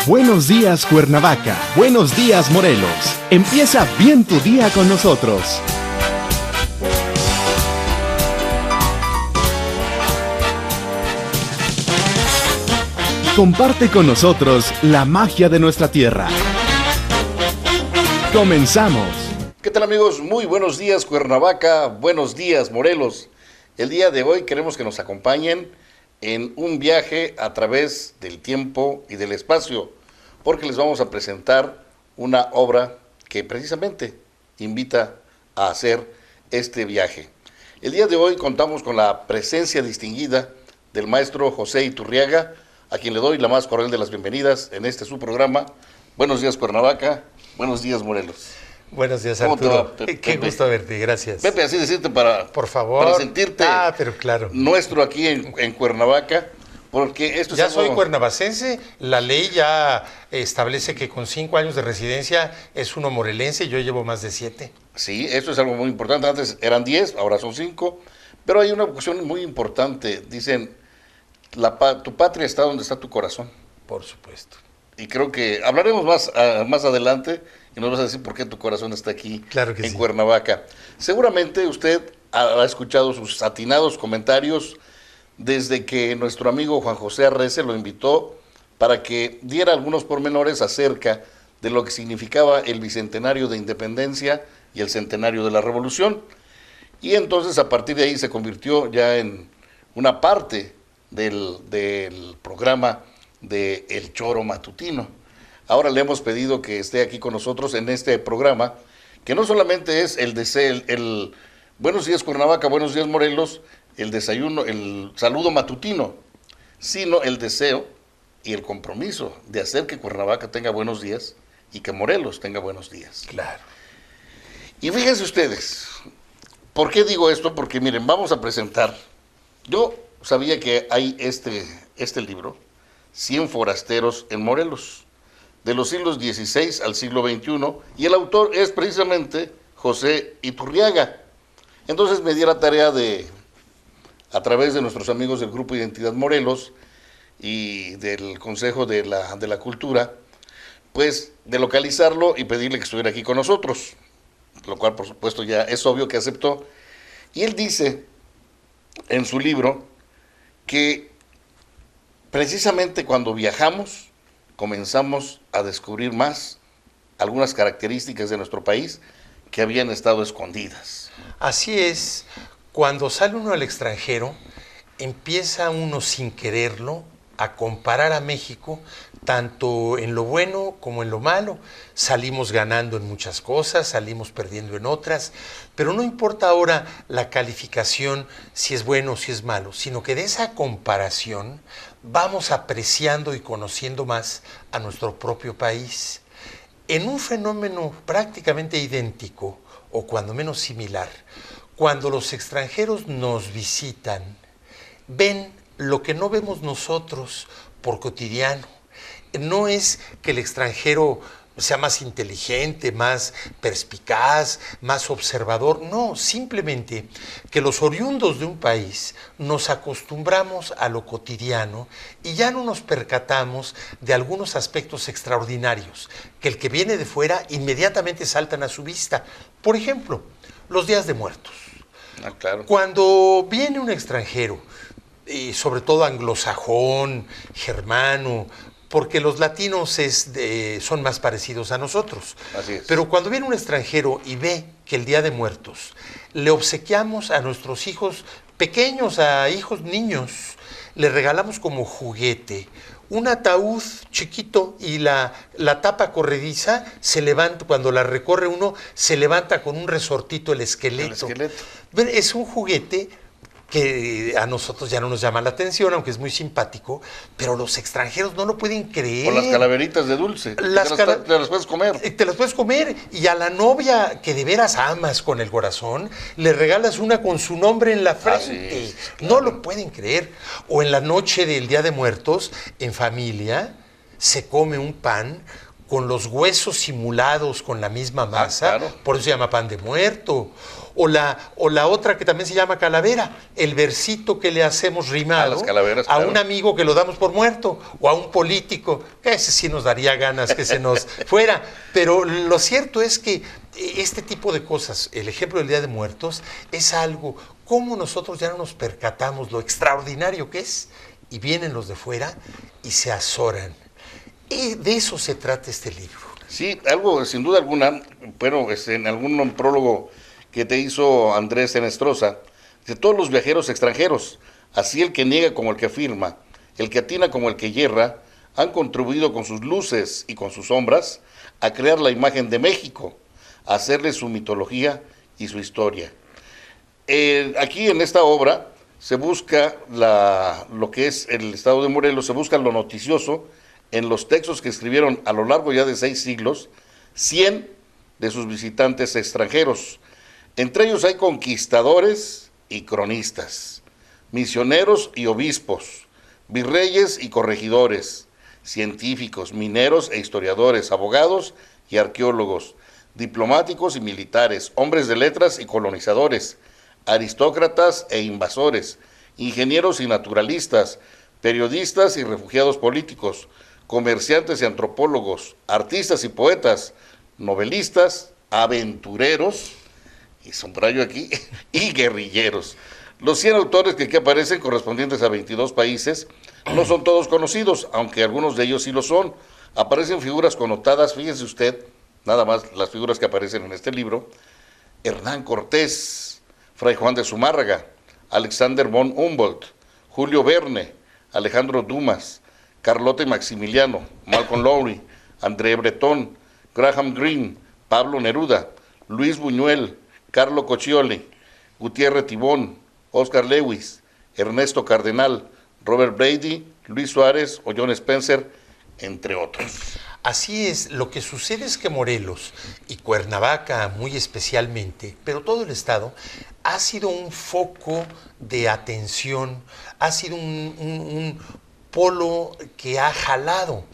Buenos días Cuernavaca, buenos días Morelos. Empieza bien tu día con nosotros. Comparte con nosotros la magia de nuestra tierra. Comenzamos. ¿Qué tal amigos? Muy buenos días Cuernavaca, buenos días Morelos. El día de hoy queremos que nos acompañen en un viaje a través del tiempo y del espacio, porque les vamos a presentar una obra que precisamente invita a hacer este viaje. El día de hoy contamos con la presencia distinguida del maestro José Iturriaga, a quien le doy la más cordial de las bienvenidas en este su programa. Buenos días Cuernavaca, buenos días Morelos. Buenos días, Arturo. Qué gusto verte, gracias. Pepe, así decirte por favor, para sentirte pero claro, nuestro aquí en Cuernavaca, porque esto ya es algo... soy cuernavacense, la ley ya establece que con 5 años de residencia es uno morelense, yo llevo más de 7. Sí, esto es algo muy importante, antes eran 10, ahora son 5, pero hay una cuestión muy importante, dicen, tu patria está donde está tu corazón. Por supuesto. Y creo que hablaremos más adelante y nos vas a decir por qué tu corazón está aquí, claro que en sí. Cuernavaca. Seguramente usted ha escuchado sus atinados comentarios desde que nuestro amigo Juan José Arrece lo invitó para que diera algunos pormenores acerca de lo que significaba el bicentenario de independencia y el centenario de la revolución. Y entonces a partir de ahí se convirtió ya en una parte del programa de El Choro Matutino. Ahora le hemos pedido que esté aquí con nosotros en este programa, que no solamente es el Buenos días Cuernavaca, buenos días Morelos, el desayuno, el saludo matutino, sino el deseo y el compromiso de hacer que Cuernavaca tenga buenos días y que Morelos tenga buenos días. Claro. Y fíjense ustedes, ¿por qué digo esto? Porque miren, vamos a presentar, yo sabía que hay este libro, 100 forasteros en Morelos, de los siglos XVI al siglo XXI, y el autor es precisamente José Iturriaga. Entonces me di la tarea de, a través de nuestros amigos del Grupo Identidad Morelos y del Consejo de la Cultura, pues de localizarlo y pedirle que estuviera aquí con nosotros, lo cual por supuesto ya es obvio que aceptó. Y él dice en su libro que precisamente cuando viajamos comenzamos a descubrir más algunas características de nuestro país que habían estado escondidas. Así es, cuando sale uno al extranjero, empieza uno sin quererlo a comparar a México, tanto en lo bueno como en lo malo. Salimos ganando en muchas cosas, salimos perdiendo en otras, pero no importa ahora la calificación, si es bueno o si es malo, sino que de esa comparación vamos apreciando y conociendo más a nuestro propio país. En un fenómeno prácticamente idéntico, o cuando menos similar, cuando los extranjeros nos visitan, ven lo que no vemos nosotros por cotidiano. No es que el extranjero sea más inteligente, más perspicaz, más observador, no, simplemente que los oriundos de un país nos acostumbramos a lo cotidiano y ya no nos percatamos de algunos aspectos extraordinarios que el que viene de fuera inmediatamente saltan a su vista. Por ejemplo, los días de muertos. Claro. Cuando viene un extranjero, y sobre todo anglosajón, germano, porque los latinos son más parecidos a nosotros. Así es. Pero cuando viene un extranjero y ve que el Día de Muertos le obsequiamos a nuestros hijos pequeños, a hijos niños, le regalamos como juguete un ataúd chiquito y la tapa corrediza se levanta, cuando la recorre uno, se levanta con un resortito el esqueleto. Es un juguete que a nosotros ya no nos llama la atención, aunque es muy simpático, pero los extranjeros no lo pueden creer. O las calaveritas de dulce, te las puedes comer. Te las puedes comer, y a la novia que de veras amas con el corazón, le regalas una con su nombre en la frente. Es, claro. No lo pueden creer. O en la noche del Día de Muertos, en familia, se come un pan con los huesos simulados con la misma masa, claro. Por eso se llama pan de muerto. O la otra que también se llama calavera, el versito que le hacemos rimado las calaveras, a claro. un amigo que lo damos por muerto, o a un político, que ese sí nos daría ganas que se nos fuera. Pero lo cierto es que este tipo de cosas, el ejemplo del Día de Muertos, es algo, como nosotros ya no nos percatamos lo extraordinario que es, y vienen los de fuera y se azoran. Y de eso se trata este libro. Sí, algo, sin duda alguna, bueno, en algún prólogo que te hizo Andrés Enestrosa, de todos los viajeros extranjeros, así el que niega como el que afirma, el que atina como el que yerra, han contribuido con sus luces y con sus sombras a crear la imagen de México, a hacerle su mitología y su historia. Aquí en esta obra se busca lo que es el estado de Morelos, se busca lo noticioso en los textos que escribieron a lo largo ya de 6 siglos, 100 de sus visitantes extranjeros. Entre ellos hay conquistadores y cronistas, misioneros y obispos, virreyes y corregidores, científicos, mineros e historiadores, abogados y arqueólogos, diplomáticos y militares, hombres de letras y colonizadores, aristócratas e invasores, ingenieros y naturalistas, periodistas y refugiados políticos, comerciantes y antropólogos, artistas y poetas, novelistas, aventureros, y subrayo aquí, y guerrilleros. Los 100 autores que aquí aparecen, correspondientes a 22 países, no son todos conocidos, aunque algunos de ellos sí lo son. Aparecen figuras connotadas, fíjese usted, nada más las figuras que aparecen en este libro: Hernán Cortés, Fray Juan de Zumárraga, Alexander von Humboldt, Julio Verne, Alejandro Dumas, Carlota y Maximiliano, Malcolm Lowry, André Breton, Graham Greene, Pablo Neruda, Luis Buñuel, Carlo Coccioli, Gutiérrez Tibón, Oscar Lewis, Ernesto Cardenal, Robert Brady, Luis Suárez o John Spencer, entre otros. Así es, lo que sucede es que Morelos y Cuernavaca muy especialmente, pero todo el estado, ha sido un foco de atención, ha sido un polo que ha jalado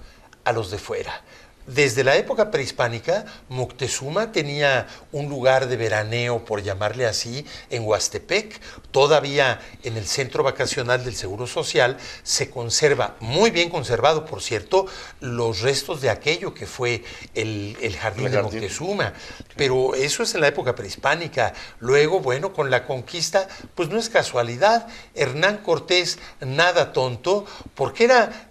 a los de fuera. Desde la época prehispánica, Moctezuma tenía un lugar de veraneo, por llamarle así, en Huastepec. Todavía en el centro vacacional del Seguro Social se conserva, muy bien conservado, por cierto, los restos de aquello que fue el jardín de Moctezuma. Pero eso es en la época prehispánica. Luego, bueno, con la conquista, pues no es casualidad. Hernán Cortés, nada tonto, porque era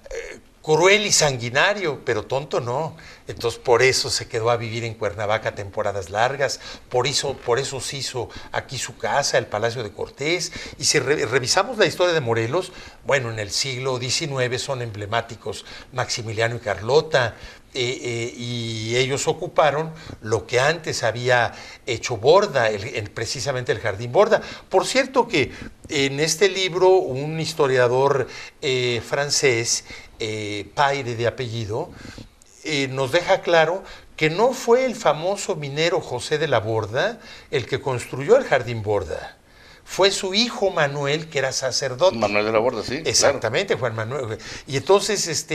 cruel y sanguinario, pero tonto no. Entonces por eso se quedó a vivir en Cuernavaca temporadas largas, por eso se hizo aquí su casa, el Palacio de Cortés. Y si revisamos la historia de Morelos, bueno, en el siglo XIX son emblemáticos Maximiliano y Carlota, y ellos ocuparon lo que antes había hecho Borda, precisamente el Jardín Borda. Por cierto que en este libro un historiador francés, Paire de apellido, nos deja claro que no fue el famoso minero José de la Borda el que construyó el Jardín Borda. Fue su hijo Manuel, que era sacerdote. Manuel de la Borda, sí. Exactamente, claro. Juan Manuel. Y entonces,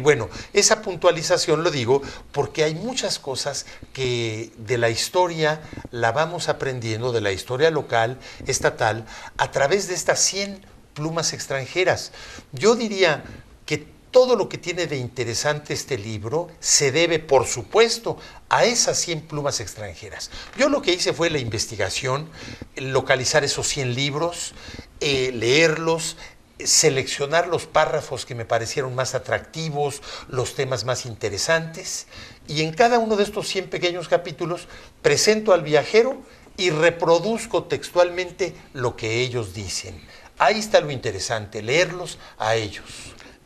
bueno, esa puntualización lo digo porque hay muchas cosas que de la historia la vamos aprendiendo, de la historia local, estatal, a través de estas 100 plumas extranjeras. Yo diría que todo lo que tiene de interesante este libro se debe, por supuesto, a esas 100 plumas extranjeras. Yo lo que hice fue la investigación, localizar esos 100 libros, leerlos, seleccionar los párrafos que me parecieron más atractivos, los temas más interesantes, y en cada uno de estos 100 pequeños capítulos presento al viajero y reproduzco textualmente lo que ellos dicen. Ahí está lo interesante, leerlos a ellos.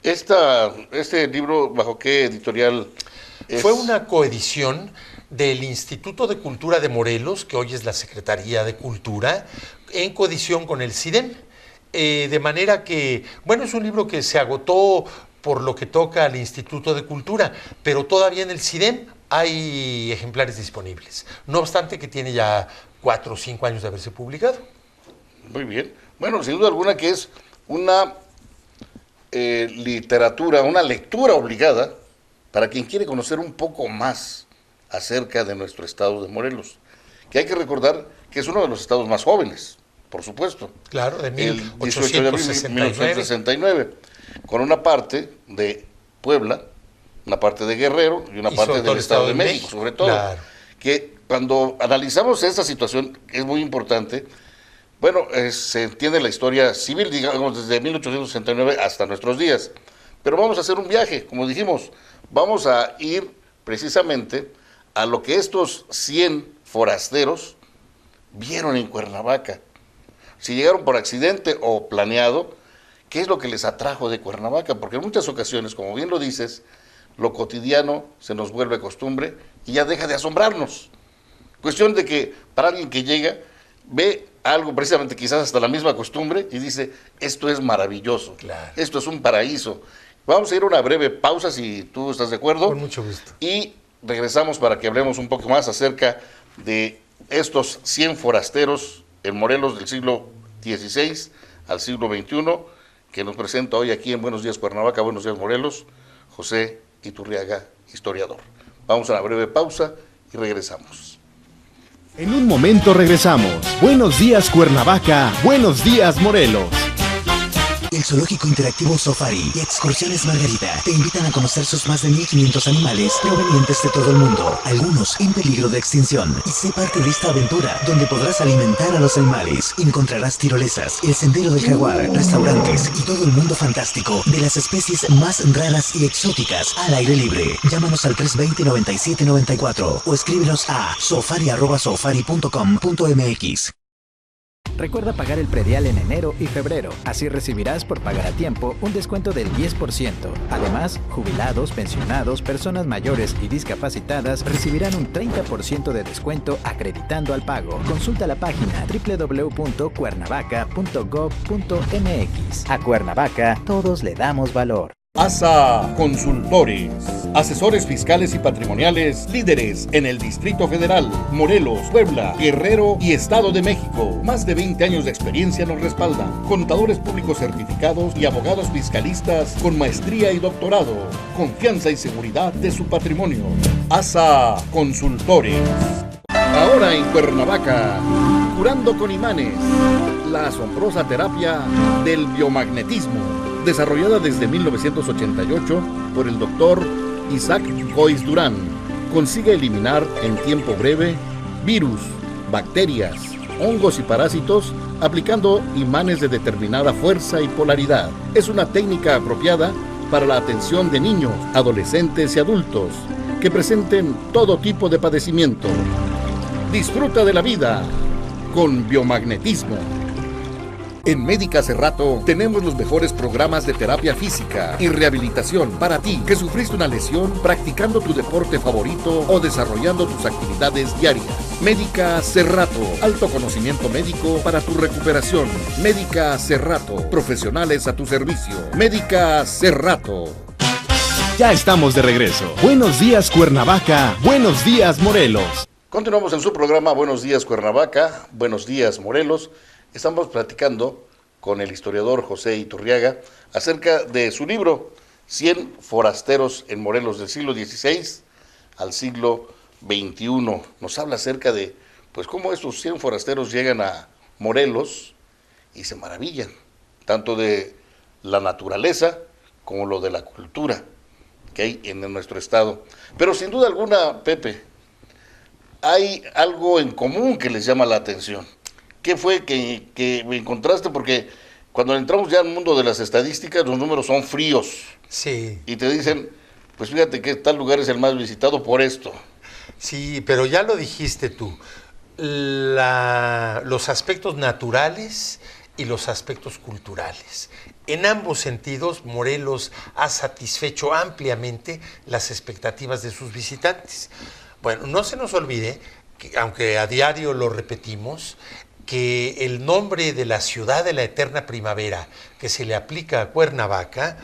¿Este libro bajo qué editorial es? Fue una coedición del Instituto de Cultura de Morelos, que hoy es la Secretaría de Cultura, en coedición con el CIDEM. De manera que, bueno, es un libro que se agotó por lo que toca al Instituto de Cultura, pero todavía en el CIDEM hay ejemplares disponibles. No obstante que tiene ya 4 o 5 años de haberse publicado. Muy bien. Bueno, sin duda alguna que es una literatura, una lectura obligada para quien quiere conocer un poco más acerca de nuestro estado de Morelos, que hay que recordar que es uno de los estados más jóvenes, por supuesto. Claro, de El 18 de abril de 1869. 1969, con una parte de Puebla, una parte de Guerrero y una Y parte sobre todo del el Estado de México, sobre todo. Claro. Que cuando analizamos esta situación, es muy importante. Bueno, se entiende la historia civil, digamos, desde 1869 hasta nuestros días. Pero vamos a hacer un viaje, como dijimos. Vamos a ir precisamente a lo que estos 100 forasteros vieron en Cuernavaca. Si llegaron por accidente o planeado, ¿qué es lo que les atrajo de Cuernavaca? Porque en muchas ocasiones, como bien lo dices, lo cotidiano se nos vuelve costumbre y ya deja de asombrarnos. Cuestión de que para alguien que llega, ve algo precisamente quizás hasta la misma costumbre y dice, esto es maravilloso, Claro. esto es un paraíso. Vamos a ir a una breve pausa si tú estás de acuerdo. Con mucho gusto. Y regresamos para que hablemos un poco más acerca de estos 100 forasteros en Morelos del siglo XVI al siglo XXI, que nos presenta hoy aquí en Buenos Días Cuernavaca, Buenos Días Morelos, José Iturriaga, historiador. Vamos a una breve pausa y regresamos. En un momento regresamos. Buenos días Cuernavaca, buenos días Morelos. El Zoológico Interactivo Safari y Excursiones Margarita te invitan a conocer sus más de 1,500 animales provenientes de todo el mundo, algunos en peligro de extinción. Y sé parte de esta aventura, donde podrás alimentar a los animales. Encontrarás tirolesas, el sendero del jaguar, restaurantes y todo el mundo fantástico de las especies más raras y exóticas al aire libre. Llámanos al 320-9794 o escríbenos a safari@safari.com.mx. Recuerda pagar el predial en enero y febrero. Así recibirás por pagar a tiempo un descuento del 10%. Además, jubilados, pensionados, personas mayores y discapacitadas recibirán un 30% de descuento acreditando al pago. Consulta la página www.cuernavaca.gov.mx. A Cuernavaca, todos le damos valor. ASA Consultores, asesores fiscales y patrimoniales, líderes en el Distrito Federal, Morelos, Puebla, Guerrero y Estado de México. Más de 20 años de experiencia nos respaldan. Contadores públicos certificados y abogados fiscalistas con maestría y doctorado. Confianza y seguridad de su patrimonio. ASA Consultores. Ahora en Cuernavaca, curando con imanes, la asombrosa terapia del biomagnetismo, desarrollada desde 1988 por el doctor Isaac Gois Durán, consigue eliminar en tiempo breve virus, bacterias, hongos y parásitos aplicando imanes de determinada fuerza y polaridad. Es una técnica apropiada para la atención de niños, adolescentes y adultos que presenten todo tipo de padecimiento. Disfruta de la vida con biomagnetismo. En Médica Cerrato tenemos los mejores programas de terapia física y rehabilitación para ti que sufriste una lesión practicando tu deporte favorito o desarrollando tus actividades diarias. Médica Cerrato, alto conocimiento médico para tu recuperación. Médica Cerrato, profesionales a tu servicio. Médica Cerrato. Ya estamos de regreso. Buenos días Cuernavaca, buenos días Morelos. Continuamos en su programa Buenos Días Cuernavaca, Buenos Días Morelos. Estamos platicando con el historiador José Iturriaga acerca de su libro 100 forasteros en Morelos del siglo XVI al siglo XXI. Nos habla acerca de pues cómo estos 100 forasteros llegan a Morelos y se maravillan, tanto de la naturaleza como lo de la cultura que hay en nuestro estado. Pero sin duda alguna, Pepe, hay algo en común que les llama la atención. ¿Qué fue que me encontraste? Porque cuando entramos ya al mundo de las estadísticas, los números son fríos. Sí. Y te dicen, pues fíjate que tal lugar es el más visitado por esto. Sí, pero ya lo dijiste tú. Los aspectos naturales y los aspectos culturales. En ambos sentidos, Morelos ha satisfecho ampliamente las expectativas de sus visitantes. Bueno, no se nos olvide, que, aunque a diario lo repetimos, que el nombre de la ciudad de la eterna primavera que se le aplica a Cuernavaca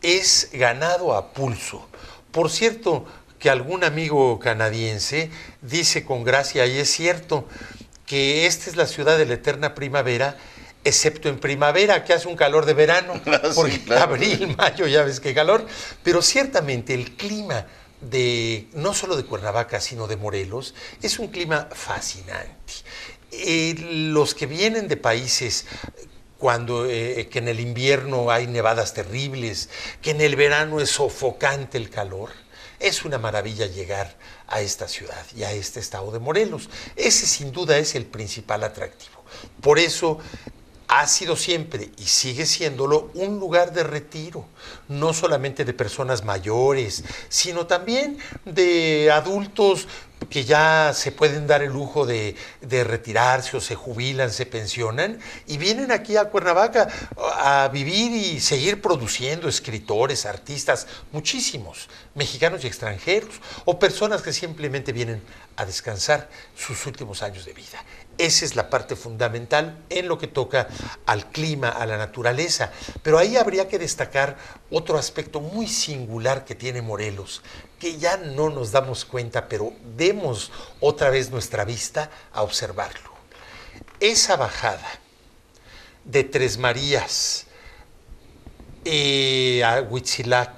es ganado a pulso. Por cierto, que algún amigo canadiense dice con gracia, y es cierto, que esta es la ciudad de la eterna primavera, excepto en primavera, que hace un calor de verano, porque Sí, claro. abril, mayo, ya ves qué calor, pero ciertamente el clima no solo de Cuernavaca, sino de Morelos, es un clima fascinante. Los que vienen de países que en el invierno hay nevadas terribles, que en el verano es sofocante el calor, es una maravilla llegar a esta ciudad y a este estado de Morelos. Ese sin duda es el principal atractivo. Por eso ha sido siempre y sigue siéndolo un lugar de retiro, no solamente de personas mayores, sino también de adultos que ya se pueden dar el lujo de retirarse o se jubilan, se pensionan y vienen aquí a Cuernavaca a vivir y seguir produciendo, escritores, artistas, muchísimos, mexicanos y extranjeros, o personas que simplemente vienen a descansar sus últimos años de vida. Esa es la parte fundamental en lo que toca al clima, a la naturaleza. Pero ahí habría que destacar otro aspecto muy singular que tiene Morelos, que ya no nos damos cuenta, pero demos otra vez nuestra vista a observarlo. Esa bajada de Tres Marías a Huitzilac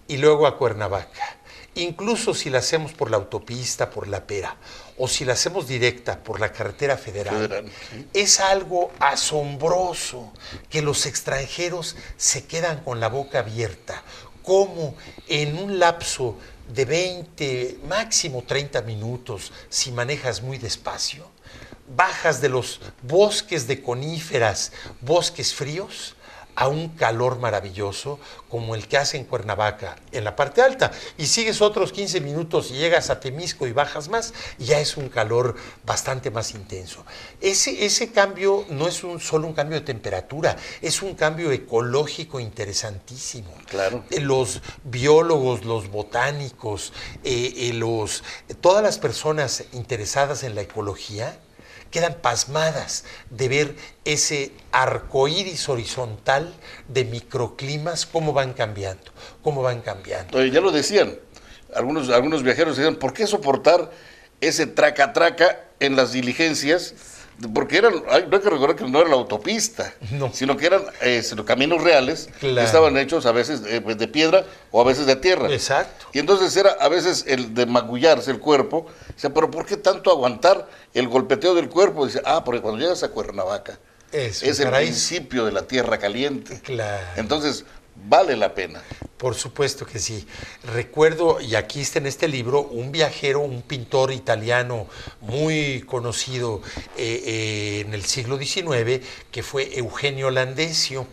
y luego a Cuernavaca, incluso si la hacemos por la autopista, por la Pera, o si la hacemos directa por la carretera federal, ¿sí? Es algo asombroso que los extranjeros se quedan con la boca abierta, como en un lapso de 20, máximo 30 minutos, si manejas muy despacio, bajas de los bosques de coníferas, bosques fríos, a un calor maravilloso como el que hace en Cuernavaca, en la parte alta, y sigues otros 15 minutos y llegas a Temisco y bajas más, y ya es un calor bastante más intenso. Ese cambio no es solo un cambio de temperatura, es un cambio ecológico interesantísimo. Claro. Los biólogos, los botánicos, todas las personas interesadas en la ecología quedan pasmadas de ver ese arcoíris horizontal de microclimas, cómo van cambiando, cómo van cambiando. Ya lo decían, algunos viajeros decían, ¿por qué soportar ese traca-traca en las diligencias? Porque no hay que recordar que no era la autopista, no, sino que eran caminos reales, claro, que estaban hechos a veces de piedra o a veces de tierra. Exacto. Y entonces era a veces el de magullarse el cuerpo. O sea, pero ¿por qué tanto aguantar el golpeteo del cuerpo? Dice, porque cuando llegas a Cuernavaca es el principio de la tierra caliente. Claro. Entonces, vale la pena. Por supuesto que sí. Recuerdo, y aquí está en este libro, un viajero, un pintor italiano muy conocido en el siglo XIX, que fue Eugenio Landesio.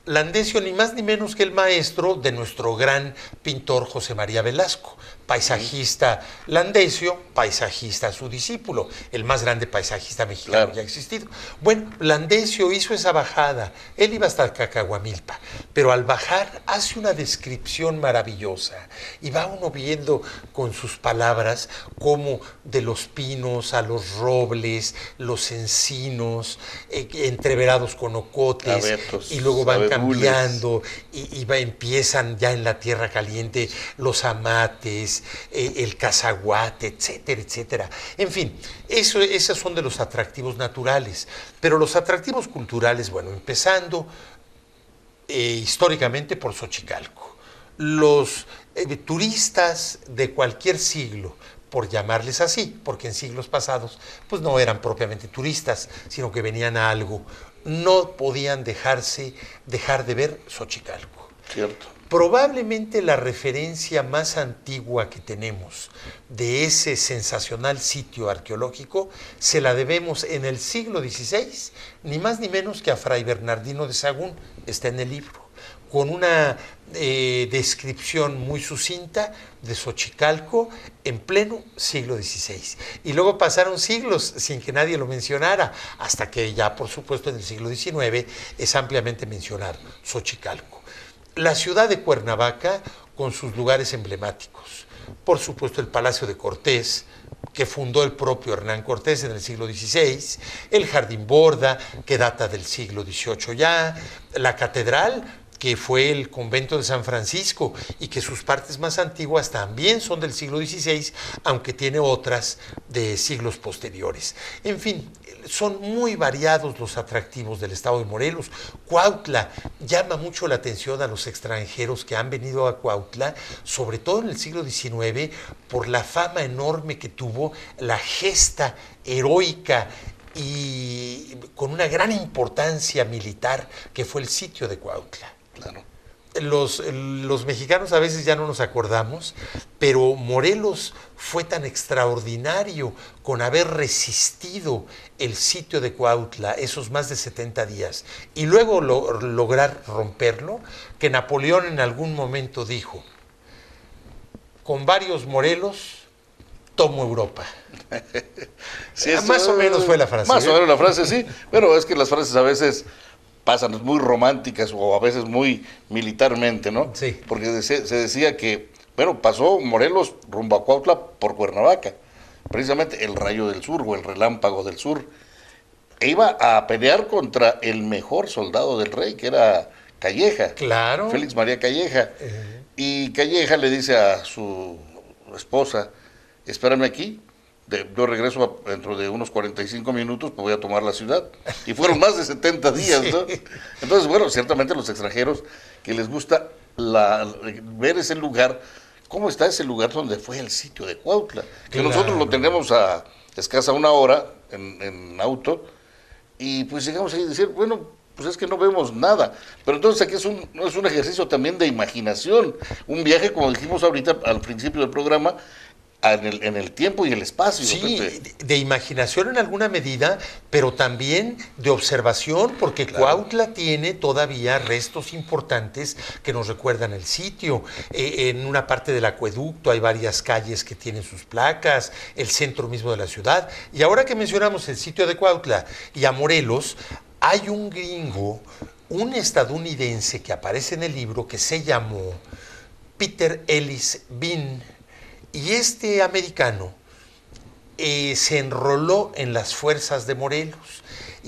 Landesio ni más ni menos que el maestro de nuestro gran pintor José María Velasco. Paisajista Landesio, paisajista su discípulo, el más grande paisajista mexicano, claro, que ha existido. Bueno, Landesio hizo esa bajada, él iba hasta Cacahuamilpa, pero al bajar hace una descripción maravillosa y va uno viendo con sus palabras cómo de los pinos a los robles, los encinos, entreverados con ocotes, abetos, y luego van cambiando y empiezan ya en la tierra caliente los amates, el cazaguate, etcétera, etcétera. En fin, esos son de los atractivos naturales. Pero los atractivos culturales, bueno, empezando históricamente por Xochicalco. Los turistas de cualquier siglo, por llamarles así, porque en siglos pasados pues no eran propiamente turistas, sino que venían a algo, no podían dejar de ver Xochicalco. Cierto. Probablemente la referencia más antigua que tenemos de ese sensacional sitio arqueológico se la debemos en el siglo XVI, ni más ni menos que a Fray Bernardino de Sahagún, está en el libro, con una descripción muy sucinta de Xochicalco en pleno siglo XVI. Y luego pasaron siglos sin que nadie lo mencionara, hasta que ya, por supuesto, en el siglo XIX es ampliamente mencionado Xochicalco. La ciudad de Cuernavaca, con sus lugares emblemáticos. Por supuesto, el Palacio de Cortés, que fundó el propio Hernán Cortés en el siglo XVI, el Jardín Borda, que data del siglo XVIII ya, la catedral, que fue el convento de San Francisco y que sus partes más antiguas también son del siglo XVI, aunque tiene otras de siglos posteriores. En fin, son muy variados los atractivos del estado de Morelos. Cuautla llama mucho la atención a los extranjeros que han venido a Cuautla, sobre todo en el siglo XIX, por la fama enorme que tuvo, la gesta heroica y con una gran importancia militar que fue el sitio de Cuautla. Claro. Los mexicanos a veces ya no nos acordamos, pero Morelos fue tan extraordinario con haber resistido el sitio de Cuautla esos más de 70 días y luego lograr romperlo, que Napoleón en algún momento dijo: con varios Morelos tomo Europa. Sí, más o menos fue la frase. Más o menos la frase, sí, pero es que las frases a veces pasan muy románticas o a veces muy militarmente, ¿no? Sí. Porque se decía que, bueno, pasó Morelos rumbo a Cuautla por Cuernavaca, precisamente el Rayo del Sur o el Relámpago del Sur, e iba a pelear contra el mejor soldado del rey, que era Calleja. Claro. Félix María Calleja. Y Calleja le dice a su esposa: espérame aquí, yo regreso dentro de unos 45 minutos, pues voy a tomar la ciudad. Y fueron más de 70 días, ¿no? Entonces, bueno, ciertamente los extranjeros que les gusta ver ese lugar, cómo está ese lugar donde fue el sitio de Cuautla, que Claro. nosotros lo tenemos a escasa una hora en auto, y pues llegamos ahí a decir, bueno, pues es que no vemos nada. Pero entonces aquí es un ejercicio también de imaginación, un viaje, como dijimos ahorita al principio del programa, en el tiempo y el espacio. Sí, de imaginación en alguna medida, pero también de observación, porque Claro. Cuautla tiene todavía restos importantes que nos recuerdan el sitio. En una parte del acueducto hay varias calles que tienen sus placas, el centro mismo de la ciudad. Y ahora que mencionamos el sitio de Cuautla y a Morelos, hay un gringo, un estadounidense que aparece en el libro que se llamó Peter Ellis Bean. Y este americano se enroló en las fuerzas de Morelos,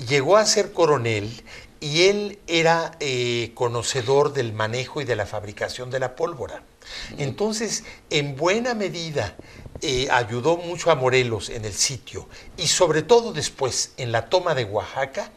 llegó a ser coronel y él era conocedor del manejo y de la fabricación de la pólvora. Entonces, en buena medida, ayudó mucho a Morelos en el sitio y sobre todo después en la toma de Oaxaca,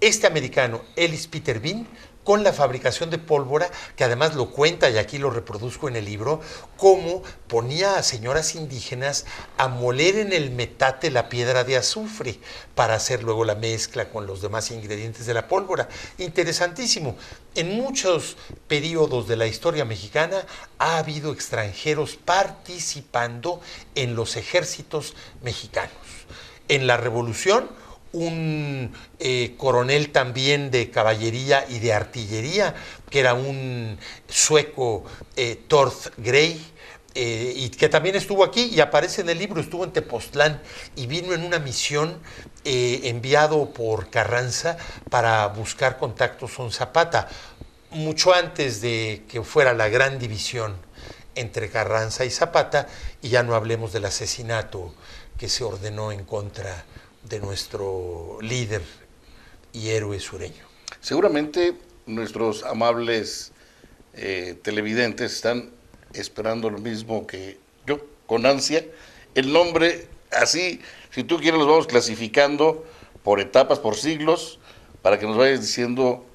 este americano, Ellis Peter Bean, con la fabricación de pólvora, que además lo cuenta, y aquí lo reproduzco en el libro, cómo ponía a señoras indígenas a moler en el metate la piedra de azufre para hacer luego la mezcla con los demás ingredientes de la pólvora. Interesantísimo. En muchos periodos de la historia mexicana ha habido extranjeros participando en los ejércitos mexicanos. En la Revolución, un coronel también de caballería y de artillería, que era un sueco, Torth Grey, y que también estuvo aquí y aparece en el libro, estuvo en Tepoztlán y vino en una misión enviado por Carranza para buscar contactos con Zapata, mucho antes de que fuera la gran división entre Carranza y Zapata, y ya no hablemos del asesinato que se ordenó en contra de nuestro líder y héroe sureño. Seguramente nuestros amables televidentes están esperando lo mismo que yo, con ansia. El nombre, así, si tú quieres, los vamos clasificando por etapas, por siglos, para que nos vayas diciendo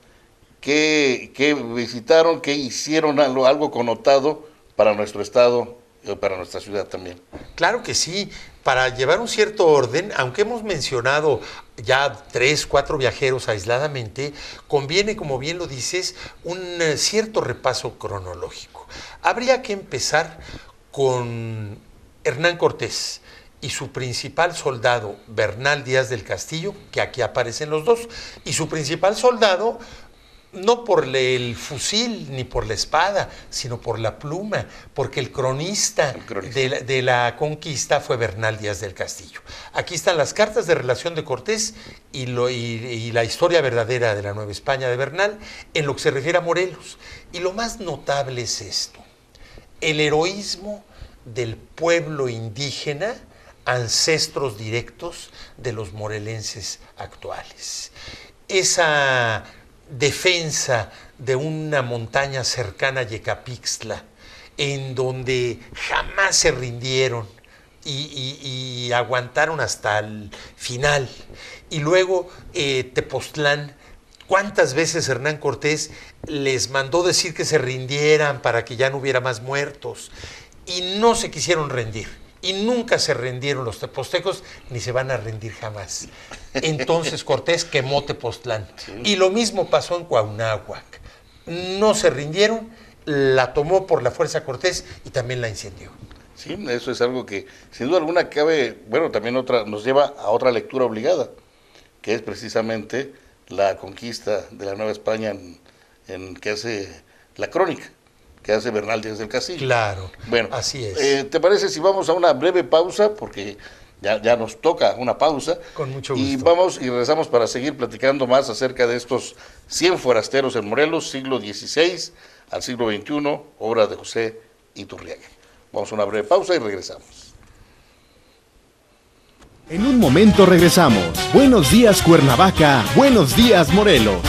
qué visitaron, qué hicieron, algo connotado para nuestro estado y para nuestra ciudad también. Claro que sí, para llevar un cierto orden, aunque hemos mencionado ya 3, 4 viajeros aisladamente, conviene, como bien lo dices, un cierto repaso cronológico. Habría que empezar con Hernán Cortés y su principal soldado, Bernal Díaz del Castillo, que aquí aparecen los dos, y su principal soldado, no por el fusil ni por la espada, sino por la pluma, porque el cronista de la conquista fue Bernal Díaz del Castillo. Aquí están las cartas de relación de Cortés y la historia verdadera de la Nueva España de Bernal en lo que se refiere a Morelos. Y lo más notable es esto: el heroísmo del pueblo indígena, ancestros directos de los morelenses actuales. Esa defensa de una montaña cercana a Yecapixtla, en donde jamás se rindieron y aguantaron hasta el final. Y luego Tepoztlán, ¿cuántas veces Hernán Cortés les mandó decir que se rindieran para que ya no hubiera más muertos? Y no se quisieron rendir. Y nunca se rindieron los tepoztecos, ni se van a rendir jamás. Entonces Cortés quemó Tepoztlán. Y lo mismo pasó en Cuauhnáhuac. No se rindieron, la tomó por la fuerza Cortés y también la incendió. Sí, eso es algo que sin duda alguna cabe, bueno, también nos lleva a otra lectura obligada, que es precisamente la conquista de la Nueva España en que hace la crónica, que hace Bernal Díaz del Castillo. Claro, bueno, así es. ¿Te parece si vamos a una breve pausa? Porque ya nos toca una pausa. Con mucho gusto. Y vamos y regresamos para seguir platicando más acerca de estos 100 forasteros en Morelos, siglo XVI al siglo XXI, obra de José Iturriaga. Vamos a una breve pausa y regresamos. En un momento regresamos. Buenos días Cuernavaca, buenos días Morelos.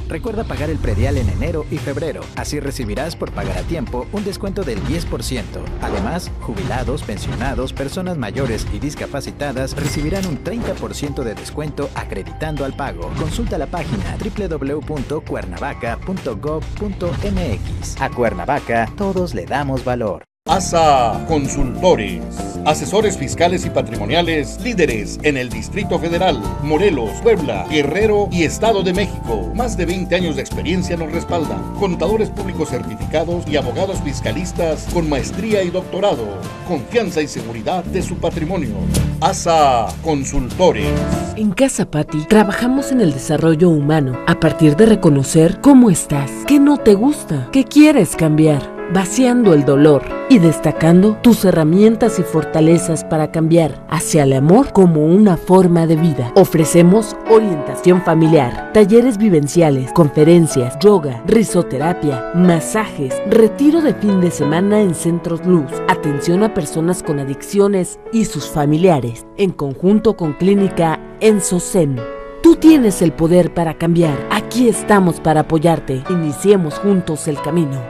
Recuerda pagar el predial en enero y febrero. Así recibirás por pagar a tiempo un descuento del 10%. Además, jubilados, pensionados, personas mayores y discapacitadas recibirán un 30% de descuento acreditando al pago. Consulta la página www.cuernavaca.gov.mx. A Cuernavaca, todos le damos valor. ASA Consultores, asesores fiscales y patrimoniales, líderes en el Distrito Federal, Morelos, Puebla, Guerrero y Estado de México. Más de 20 años de experiencia nos respaldan. Contadores públicos certificados y abogados fiscalistas con maestría y doctorado. Confianza y seguridad de su patrimonio. ASA Consultores. En Casa Pati trabajamos en el desarrollo humano a partir de reconocer cómo estás, qué no te gusta, qué quieres cambiar, vaciando el dolor y destacando tus herramientas y fortalezas para cambiar hacia el amor como una forma de vida. Ofrecemos orientación familiar, talleres vivenciales, conferencias, yoga, risoterapia, masajes, retiro de fin de semana en Centros Luz, atención a personas con adicciones y sus familiares, en conjunto con Clínica Ensosem. Tú tienes el poder para cambiar. Aquí estamos para apoyarte. Iniciemos juntos el camino.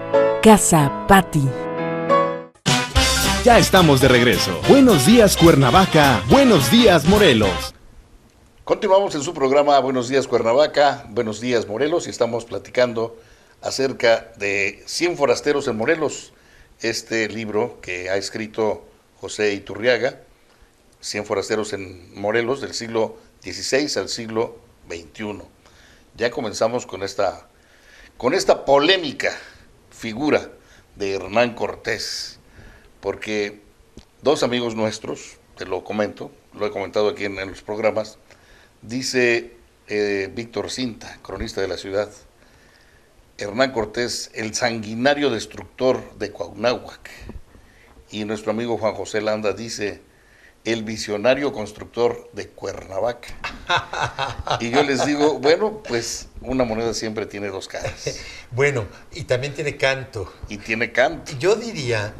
Casa Pati. Ya estamos de regreso. Buenos días Cuernavaca, buenos días Morelos. Continuamos en su programa Buenos días Cuernavaca, Buenos días Morelos, y estamos platicando acerca de 100 forasteros en Morelos, este libro que ha escrito José Iturriaga, 100 forasteros en Morelos del siglo XVI al siglo XXI. Ya comenzamos con esta polémica figura de Hernán Cortés, porque dos amigos nuestros, te lo comento, lo he comentado aquí en los programas, dice Víctor Cinta, cronista de la ciudad, Hernán Cortés, el sanguinario destructor de Cuauhnáhuac, y nuestro amigo Juan José Landa dice, el visionario constructor de Cuernavaca. Y yo les digo, bueno, pues una moneda siempre tiene dos caras. Bueno, y también tiene canto. Y tiene canto. Yo diría,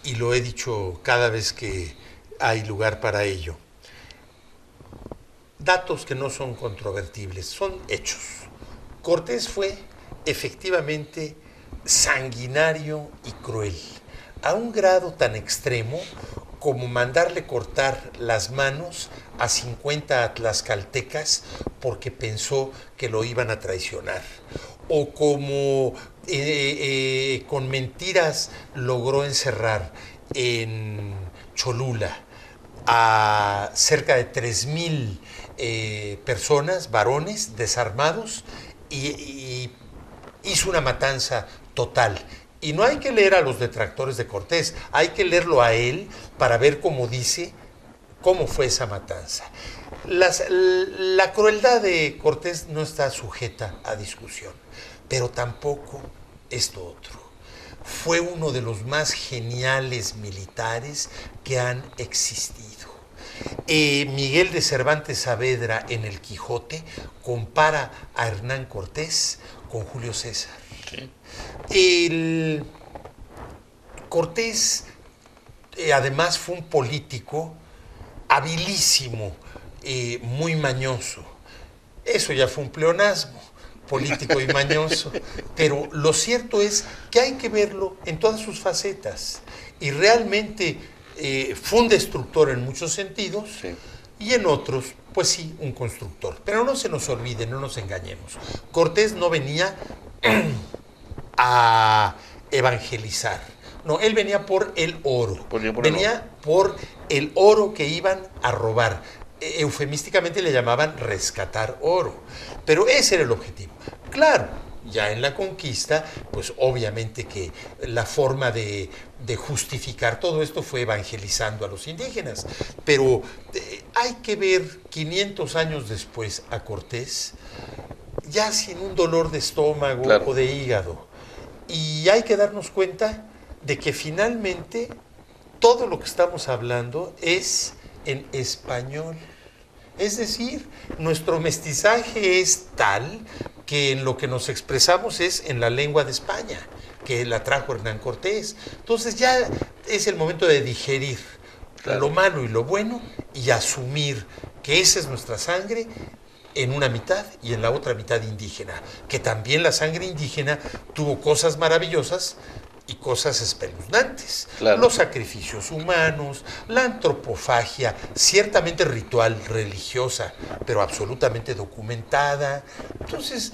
y lo he dicho cada vez que hay lugar para ello, datos que no son controvertibles, son hechos. Cortés fue efectivamente sanguinario y cruel, a un grado tan extremo como mandarle cortar las manos a 50 tlaxcaltecas porque pensó que lo iban a traicionar, o como con mentiras logró encerrar en Cholula a cerca de 3,000 personas, varones desarmados, y hizo una matanza total. Y no hay que leer a los detractores de Cortés, hay que leerlo a él para ver cómo dice cómo fue esa matanza. La crueldad de Cortés no está sujeta a discusión, pero tampoco esto otro. Fue uno de los más geniales militares que han existido. Miguel de Cervantes Saavedra en El Quijote compara a Hernán Cortés con Julio César. Sí. El Cortés además fue un político habilísimo, muy mañoso. Eso ya fue un pleonasmo, político y mañoso. Pero lo cierto es que hay que verlo en todas sus facetas. Y realmente fue un destructor en muchos sentidos, sí, y en otros, pues sí, un constructor. Pero no se nos olvide, no nos engañemos. Cortés no venía a evangelizar. No, él venía por el oro. Venía por el oro que iban a robar. Eufemísticamente le llamaban rescatar oro. Pero ese era el objetivo. Claro, ya en la conquista, pues obviamente que la forma de justificar todo esto fue evangelizando a los indígenas. Pero hay que ver 500 años después a Cortés, ya sin un dolor de estómago, claro, o de hígado. Y hay que darnos cuenta de que finalmente todo lo que estamos hablando es en español. Es decir, nuestro mestizaje es tal que en lo que nos expresamos es en la lengua de España, que la trajo Hernán Cortés. Entonces ya es el momento de digerir, claro, lo malo y lo bueno y asumir que esa es nuestra sangre en una mitad y en la otra mitad indígena, que también la sangre indígena tuvo cosas maravillosas y cosas espeluznantes. Claro. Los sacrificios humanos, la antropofagia, ciertamente ritual, religiosa, pero absolutamente documentada. Entonces,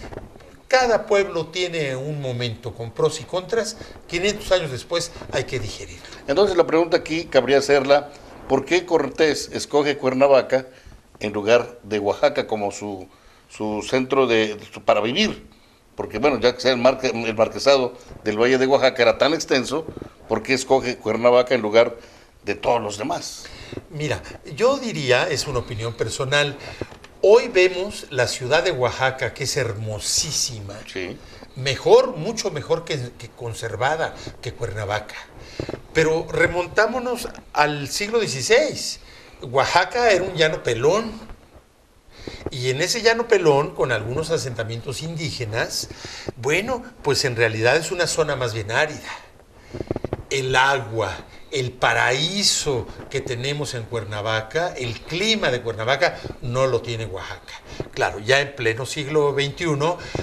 cada pueblo tiene un momento con pros y contras. 500 años después hay que digerir. Entonces la pregunta aquí cabría hacerla, ¿por qué Cortés escoge Cuernavaca en lugar de Oaxaca como su centro para vivir? Porque bueno, ya que sea el marquesado del Valle de Oaxaca era tan extenso, ¿por qué escoge Cuernavaca en lugar de todos los demás? Mira, yo diría, es una opinión personal, hoy vemos la ciudad de Oaxaca, que es hermosísima, sí, mejor, mucho mejor que conservada que Cuernavaca. Pero remontámonos al siglo XVI. Oaxaca era un llano pelón. Y en ese llano pelón, con algunos asentamientos indígenas, bueno, pues en realidad es una zona más bien árida. El agua, el paraíso que tenemos en Cuernavaca, el clima de Cuernavaca, no lo tiene Oaxaca. Claro, ya en pleno siglo XXI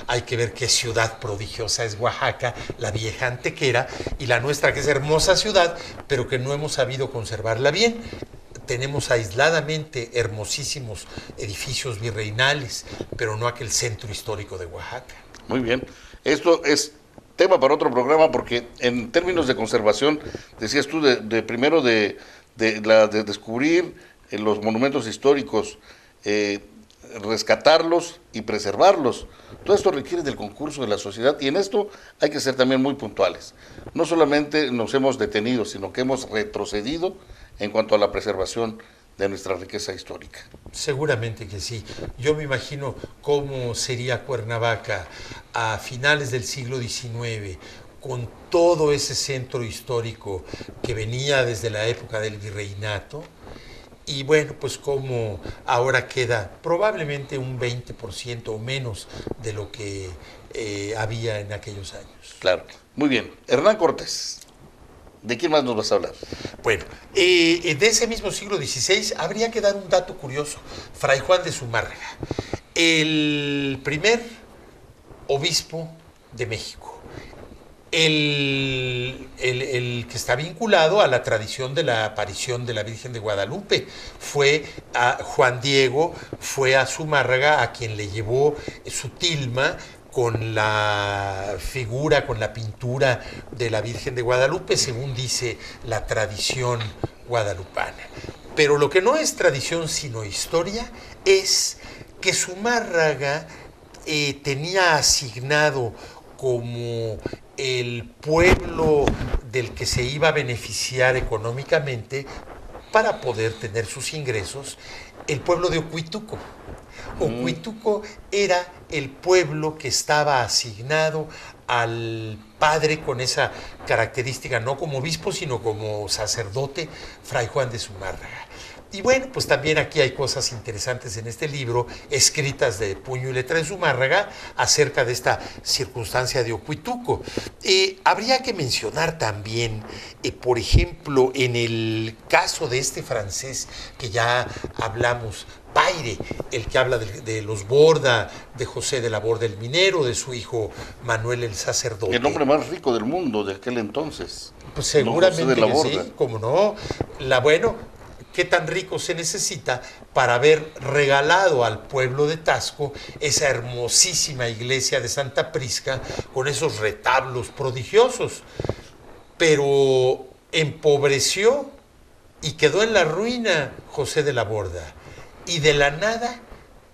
hay que ver qué ciudad prodigiosa es Oaxaca, la vieja antequera, y la nuestra, que es hermosa ciudad, pero que no hemos sabido conservarla bien. Tenemos aisladamente hermosísimos edificios virreinales, pero no aquel centro histórico de Oaxaca. Muy bien. Esto es tema para otro programa, porque en términos de conservación, decías tú, primero de descubrir los monumentos históricos, rescatarlos y preservarlos. Todo esto requiere del concurso de la sociedad, y en esto hay que ser también muy puntuales. No solamente nos hemos detenido, sino que hemos retrocedido en cuanto a la preservación de nuestra riqueza histórica. Seguramente que sí. Yo me imagino cómo sería Cuernavaca a finales del siglo XIX, con todo ese centro histórico que venía desde la época del virreinato, y bueno, pues como ahora queda probablemente un 20% o menos de lo que había en aquellos años. Claro. Muy bien. Hernán Cortés. ¿De quién más nos vas a hablar? Bueno, de ese mismo siglo XVI habría que dar un dato curioso. Fray Juan de Zumárraga, el primer obispo de México, el que está vinculado a la tradición de la aparición de la Virgen de Guadalupe. Fue a Juan Diego, fue a Zumárraga a quien le llevó su tilma con la figura, con la pintura de la Virgen de Guadalupe, según dice la tradición guadalupana. Pero lo que no es tradición sino historia es que Zumárraga tenía asignado como el pueblo del que se iba a beneficiar económicamente para poder tener sus ingresos, el pueblo de Ocuituco. Ocuituco era el pueblo que estaba asignado al padre con esa característica, no como obispo, sino como sacerdote, Fray Juan de Zumárraga. Y bueno, pues también aquí hay cosas interesantes en este libro, escritas de puño y letra de Zumárraga, acerca de esta circunstancia de Ocuituco. Habría que mencionar también, por ejemplo, en el caso de este francés que ya hablamos, Payre, el que habla de los Borda, de José de la Borda el minero, de su hijo Manuel el sacerdote. El hombre más rico del mundo de aquel entonces. Pues seguramente José de la que Borda. sí, como no. ¿Qué tan rico se necesita para haber regalado al pueblo de Tasco esa hermosísima iglesia de Santa Prisca con esos retablos prodigiosos? Pero empobreció y quedó en la ruina José de la Borda. Y de la nada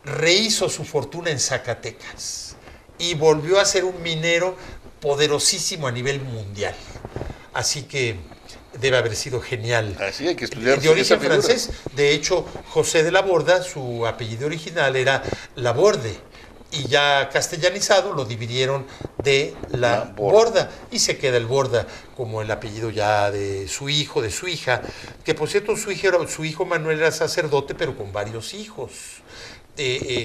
rehizo su fortuna en Zacatecas y volvió a ser un minero poderosísimo a nivel mundial. Así que debe haber sido genial. Así hay que estudiar. De origen francés. De hecho, José de la Borda, su apellido original era Laborde, y ya castellanizado lo dividieron de la Borda, y se queda el Borda como el apellido ya de su hijo, de su hija, que por cierto su hijo Manuel era sacerdote, pero con varios hijos.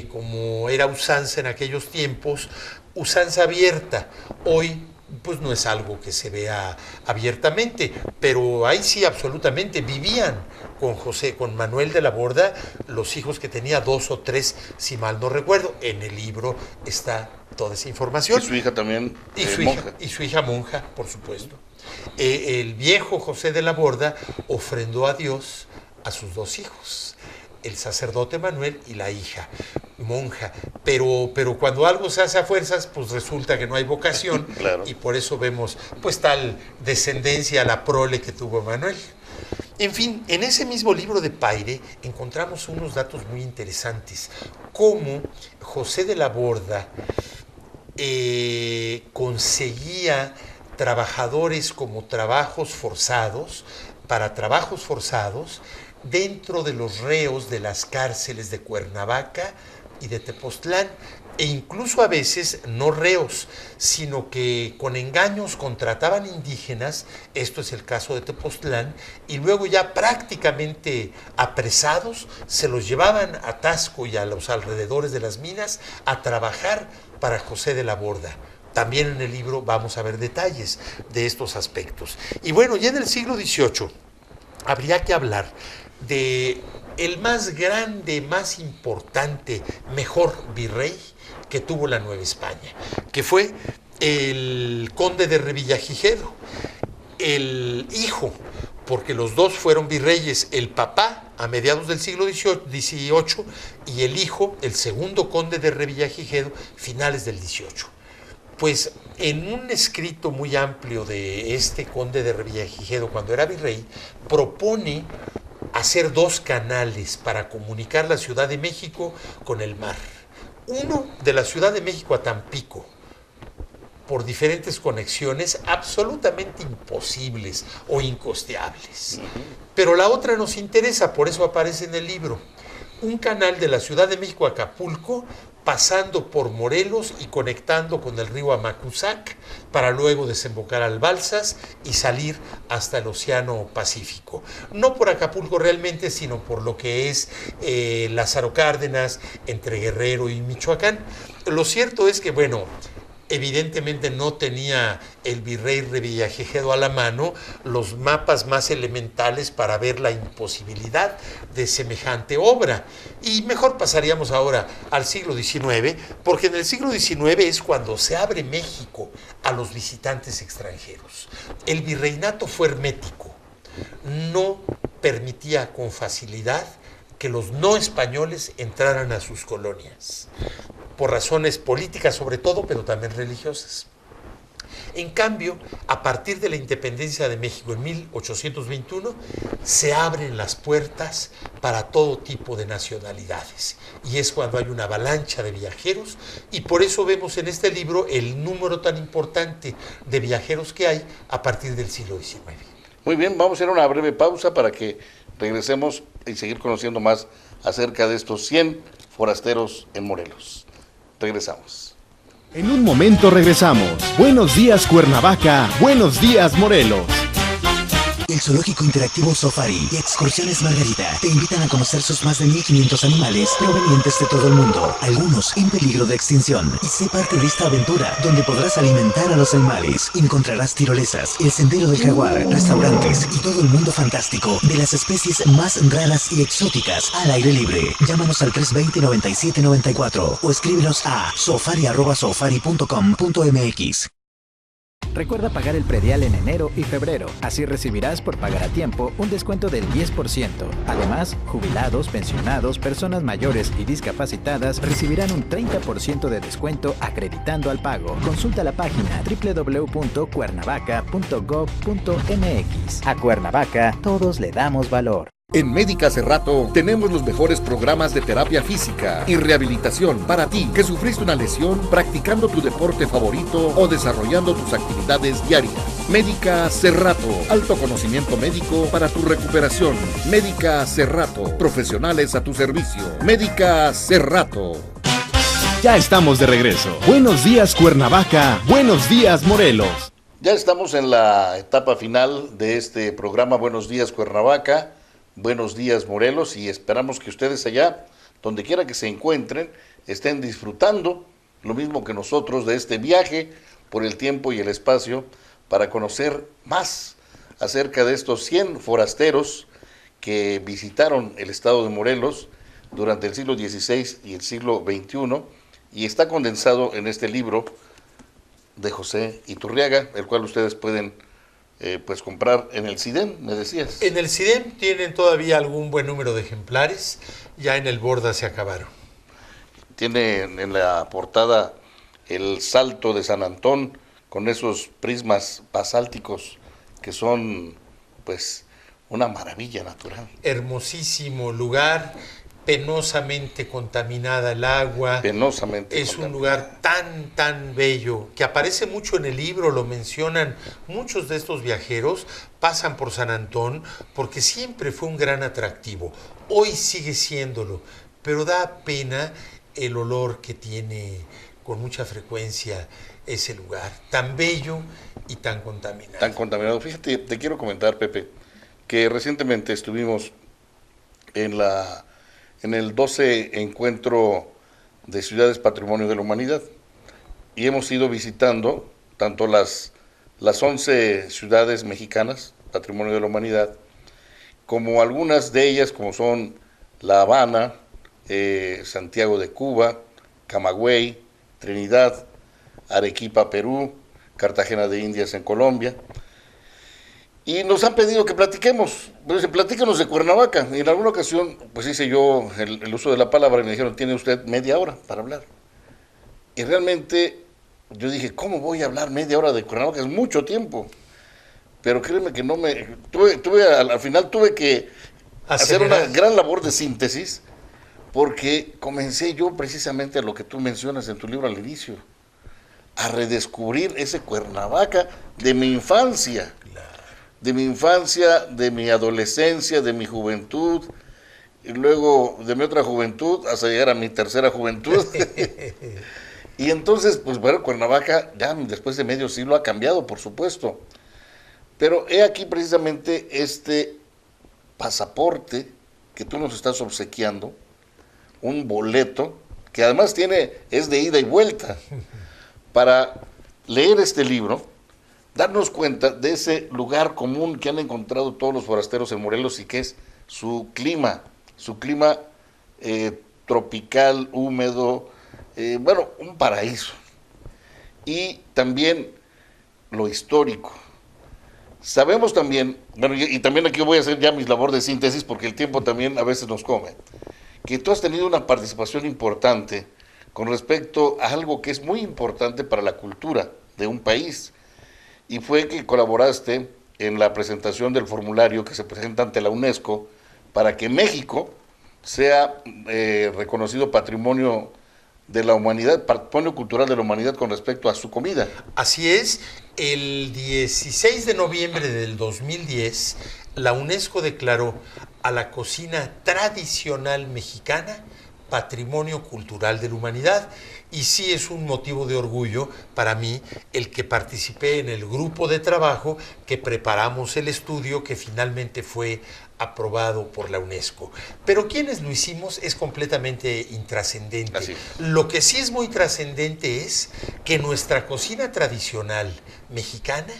Como era usanza en aquellos tiempos, usanza abierta. Hoy pues no es algo que se vea abiertamente, pero ahí sí absolutamente vivían con Manuel de la Borda, los hijos que tenía 2 o 3, si mal no recuerdo. En el libro está toda esa información. Y su hija también, monja. Y su hija monja, por supuesto. El viejo José de la Borda ofrendó a Dios a sus 2 hijos, el sacerdote Manuel y la hija monja, pero cuando algo se hace a fuerzas, pues resulta que no hay vocación. Claro. Y por eso vemos pues tal descendencia a la prole que tuvo Manuel. En fin, en ese mismo libro de Payre encontramos unos datos muy interesantes, como José de la Borda conseguía trabajadores como trabajos forzados, para trabajos forzados, dentro de los reos de las cárceles de Cuernavaca y de Tepoztlán, e incluso a veces no reos, sino que con engaños contrataban indígenas, esto es el caso de Tepoztlán, y luego ya prácticamente apresados se los llevaban a Tasco y a los alrededores de las minas a trabajar para José de la Borda. También en el libro vamos a ver detalles de estos aspectos. Y bueno, ya en el siglo XVIII habría que hablar de el más grande, más importante, mejor virrey que tuvo la Nueva España, que fue el conde de Revillagigedo, el hijo, porque los dos fueron virreyes, el papá a mediados del siglo XVIII y el hijo, el segundo conde de Revillagigedo, finales del XVIII. Pues en un escrito muy amplio de este conde de Revillagigedo, cuando era virrey, propone hacer 2 canales para comunicar la Ciudad de México con el mar. Uno de la Ciudad de México a Tampico, por diferentes conexiones absolutamente imposibles o incosteables. Pero la otra nos interesa, por eso aparece en el libro. Un canal de la Ciudad de México a Acapulco, pasando por Morelos y conectando con el río Amacuzac, para luego desembocar al Balsas y salir hasta el Océano Pacífico. No por Acapulco realmente, sino por lo que es Lázaro Cárdenas, entre Guerrero y Michoacán. Lo cierto es que, bueno, evidentemente no tenía el virrey Revillagigedo a la mano los mapas más elementales para ver la imposibilidad de semejante obra. Y mejor pasaríamos ahora al siglo XIX, porque en el siglo XIX es cuando se abre México a los visitantes extranjeros. El virreinato fue hermético, no permitía con facilidad que los no españoles entraran a sus colonias, por razones políticas sobre todo, pero también religiosas. En cambio, a partir de la independencia de México en 1821, se abren las puertas para todo tipo de nacionalidades. Y es cuando hay una avalancha de viajeros, y por eso vemos en este libro el número tan importante de viajeros que hay a partir del siglo XIX. Muy bien, vamos a hacer una breve pausa para que regresemos y seguir conociendo más acerca de estos 100 forasteros en Morelos. Regresamos. En un momento regresamos. Buenos días Cuernavaca, buenos días Morelos. El Zoológico Interactivo Safari y Excursiones Margarita te invitan a conocer sus más de 1500 animales provenientes de todo el mundo, algunos en peligro de extinción. Y sé parte de esta aventura, donde podrás alimentar a los animales. Encontrarás tirolesas, el sendero del jaguar, restaurantes y todo el mundo fantástico de las especies más raras y exóticas al aire libre. Llámanos al 320-9794 o escríbenos a safari@safari.com.mx. Recuerda pagar el predial en enero y febrero. Así recibirás por pagar a tiempo un descuento del 10%. Además, jubilados, pensionados, personas mayores y discapacitadas recibirán un 30% de descuento acreditando al pago. Consulta la página www.cuernavaca.gov.mx. A Cuernavaca, todos le damos valor. En Médica Cerrato tenemos los mejores programas de terapia física y rehabilitación para ti que sufriste una lesión practicando tu deporte favorito o desarrollando tus actividades diarias. Médica Cerrato, alto conocimiento médico para tu recuperación. Médica Cerrato, profesionales a tu servicio. Médica Cerrato. Ya estamos de regreso. Buenos días, Cuernavaca. Buenos días, Morelos. Ya estamos en la etapa final de este programa Buenos Días, Cuernavaca. Buenos días, Morelos, y esperamos que ustedes allá, donde quiera que se encuentren, estén disfrutando lo mismo que nosotros de este viaje por el tiempo y el espacio para conocer más acerca de estos 100 forasteros que visitaron el estado de Morelos durante el siglo XVI y el siglo XXI, y está condensado en este libro de José Iturriaga, el cual ustedes pueden pues comprar en el CIDEM, me decías. En el CIDEM tienen todavía algún buen número de ejemplares, ya en el Borda se acabaron. Tiene en la portada el Salto de San Antón con esos prismas basálticos que son pues una maravilla natural. Hermosísimo lugar, penosamente contaminada el agua. Penosamente es un lugar tan bello que aparece mucho en el libro, lo mencionan muchos de estos viajeros, pasan por San Antón porque siempre fue un gran atractivo. Hoy sigue siéndolo, pero da pena el olor que tiene con mucha frecuencia ese lugar, tan bello y tan contaminado. Tan contaminado. Fíjate, te quiero comentar, Pepe, que recientemente estuvimos en el 12 Encuentro de Ciudades Patrimonio de la Humanidad y hemos ido visitando tanto las 11 ciudades mexicanas, Patrimonio de la Humanidad, como algunas de ellas como son La Habana, Santiago de Cuba, Camagüey, Trinidad, Arequipa, Perú, Cartagena de Indias en Colombia. Y nos han pedido que platiquemos, pues platícanos de Cuernavaca. Y en alguna ocasión, pues hice yo el uso de la palabra y me dijeron, tiene usted media hora para hablar. Y realmente yo dije, ¿cómo voy a hablar media hora de Cuernavaca? Es mucho tiempo. Pero créeme que no me... al final tuve que hacer una gran labor de síntesis, porque comencé yo precisamente a lo que tú mencionas en tu libro al inicio, a redescubrir ese Cuernavaca de mi infancia. De mi adolescencia, de mi juventud, y luego de mi otra juventud hasta llegar a mi tercera juventud. Y entonces, pues bueno, Cuernavaca ya después de medio siglo ha cambiado, por supuesto. Pero he aquí precisamente este pasaporte que tú nos estás obsequiando, un boleto, que además es de ida y vuelta, para leer este libro, darnos cuenta de ese lugar común que han encontrado todos los forasteros en Morelos y que es su clima tropical, húmedo, bueno, un paraíso. Y también lo histórico. Sabemos también, bueno, y también aquí voy a hacer ya mis labor de síntesis porque el tiempo también a veces nos come, que tú has tenido una participación importante con respecto a algo que es muy importante para la cultura de un país, y fue que colaboraste en la presentación del formulario que se presenta ante la UNESCO para que México sea reconocido Patrimonio de la Humanidad, Patrimonio Cultural de la Humanidad con respecto a su comida. Así es, el 16 de noviembre del 2010, la UNESCO declaró a la cocina tradicional mexicana Patrimonio Cultural de la Humanidad. Y sí es un motivo de orgullo para mí el que participé en el grupo de trabajo que preparamos el estudio que finalmente fue aprobado por la UNESCO. Pero quienes lo hicimos es completamente intrascendente. Así. Lo que sí es muy trascendente es que nuestra cocina tradicional mexicana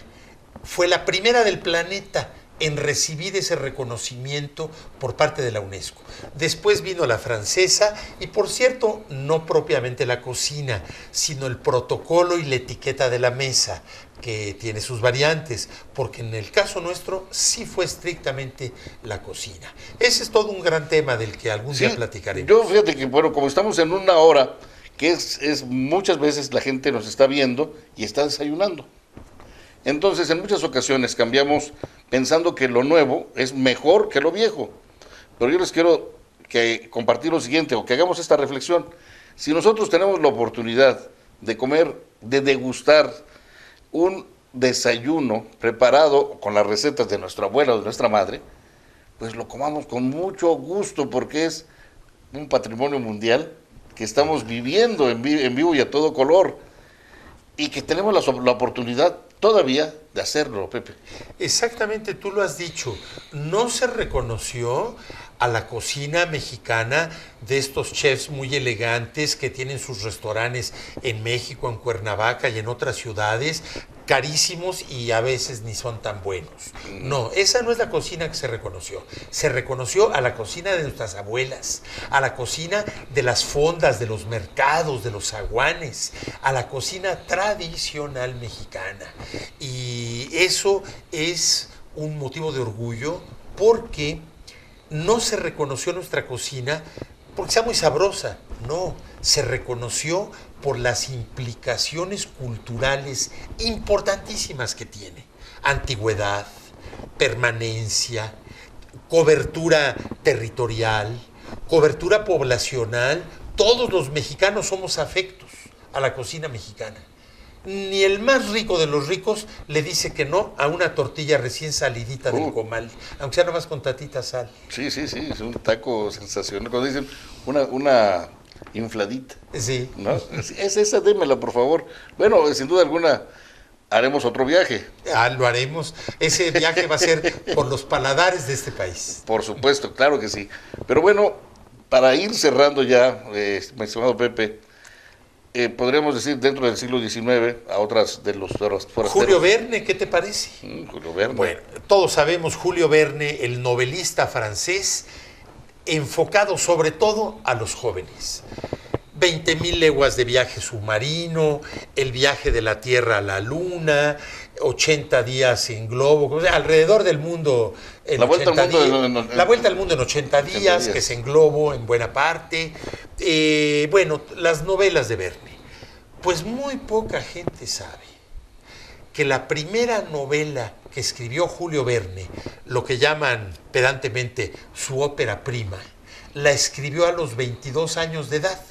fue la primera del planeta en recibir ese reconocimiento por parte de la UNESCO. Después vino la francesa y, por cierto, no propiamente la cocina, sino el protocolo y la etiqueta de la mesa, que tiene sus variantes, porque en el caso nuestro sí fue estrictamente la cocina. Ese es todo un gran tema del que algún día platicaremos. Yo fíjate que, bueno, como estamos en una hora, que es muchas veces la gente nos está viendo y está desayunando. Entonces, en muchas ocasiones cambiamos pensando que lo nuevo es mejor que lo viejo. Pero yo les quiero compartir lo siguiente, o que hagamos esta reflexión. Si nosotros tenemos la oportunidad de comer, de degustar un desayuno preparado con las recetas de nuestra abuela o de nuestra madre, pues lo comamos con mucho gusto, porque es un patrimonio mundial que estamos viviendo en vivo y a todo color, y que tenemos la oportunidad todavía de hacerlo, Pepe. Exactamente, tú lo has dicho. No se reconoció a la cocina mexicana de estos chefs muy elegantes que tienen sus restaurantes en México, en Cuernavaca y en otras ciudades, carísimos y a veces ni son tan buenos. No, esa no es la cocina que se reconoció. Se reconoció a la cocina de nuestras abuelas, a la cocina de las fondas, de los mercados, de los zaguanes, a la cocina tradicional mexicana. Y eso es un motivo de orgullo, porque no se reconoció nuestra cocina porque sea muy sabrosa, no, se reconoció por las implicaciones culturales importantísimas que tiene. Antigüedad, permanencia, cobertura territorial, cobertura poblacional. Todos los mexicanos somos afectos a la cocina mexicana. Ni el más rico de los ricos le dice que no a una tortilla recién salidita del comal, aunque sea nomás con tatita sal. Sí, es un taco sensacional. Cuando dicen una infladita. Sí. ¿No? Es esa, démela, por favor. Bueno, sin duda alguna haremos otro viaje. Lo haremos. Ese viaje va a ser por los paladares de este país. Por supuesto, claro que sí. Pero bueno, para ir cerrando ya, mi estimado Pepe, podríamos decir dentro del siglo XIX a otras de los forasteros. Julio Verne, ¿qué te parece? Julio Verne. Bueno, todos sabemos Julio Verne, el novelista francés, enfocado sobre todo a los jóvenes. 20.000 leguas de viaje submarino, el viaje de la Tierra a la Luna, 80 días en globo, o sea, alrededor del mundo en 80 días. La vuelta al mundo en 80 días, que es en globo en buena parte. Bueno, las novelas de Verne. Pues muy poca gente sabe que la primera novela que escribió Julio Verne, lo que llaman pedantemente su ópera prima, la escribió a los 22 años de edad.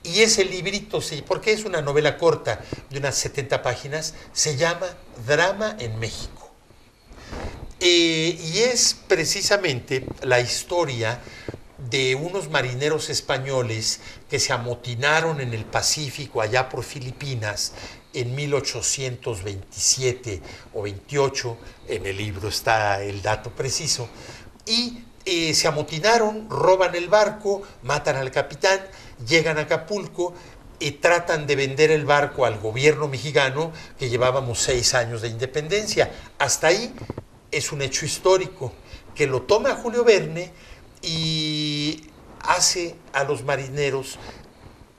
Y ese librito, porque es una novela corta de unas 70 páginas, se llama Drama en México. Y es precisamente la historia de unos marineros españoles que se amotinaron en el Pacífico, allá por Filipinas, en 1827 o 28, en el libro está el dato preciso, y se amotinaron, roban el barco, matan al capitán, llegan a Acapulco y tratan de vender el barco al gobierno mexicano, que llevábamos 6 años de independencia. Hasta ahí es un hecho histórico que lo toma Julio Verne y hace a los marineros